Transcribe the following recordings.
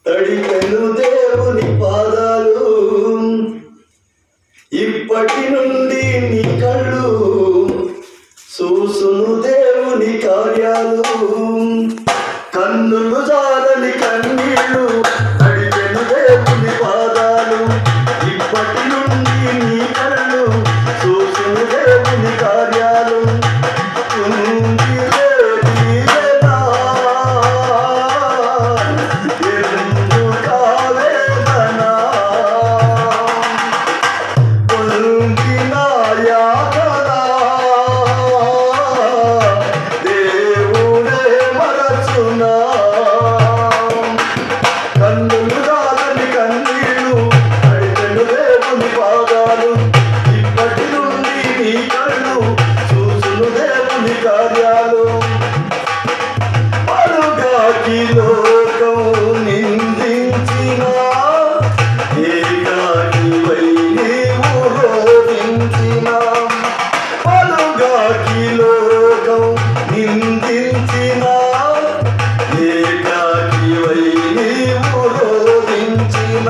తడిపెను దేవుని పాదాలు. ఇప్పటి నుండి నీ కళ్ళు చూసును దేవుని కార్యాలు. కన్నులు జారని కన్నీళ్ళు తడిపెను దేవుని పాదాలు. ఇప్పటి నుండి నీ కళ్ళు చూసును దేవుని కార్యాలు. లోకం నిందించిన ఏకాకివై నీవు రోధించిన. పలుగాకి లోకం నిందించిన ఏకాకివై నీవు రోధించిన.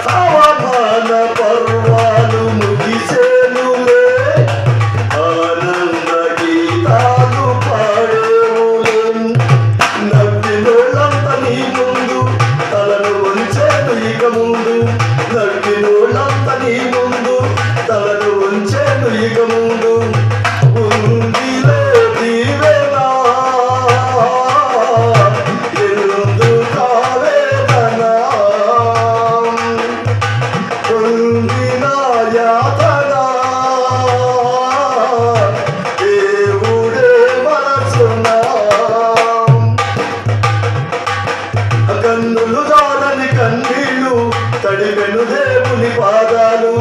అవమాన పర్వాలు ముగిసేనులే, ఆనంద గీతాలు పాడేవులే. నవ్వినోళ్ళంత నీ ముందు తలను ఉంచేను ఇక ముందు. నవ్వినోళ్ళంత నీ ముందు తలను ఉంచేను ఇక ముందు. ఉందిలే దీవెనా ఎందుకు ఆవేదనా, పొందిన యాతనా దేవుడే మనసునా. కన్నులు జారని కన్నీళ్ళు తడిపెను దేవుని పాదాలు.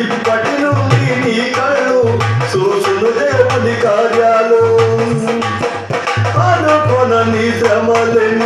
ఇప్పటి నుండి నీ కళ్ళు చూసును దేవుని కార్యాలు. అనుకొనని శ్రమలెన్నో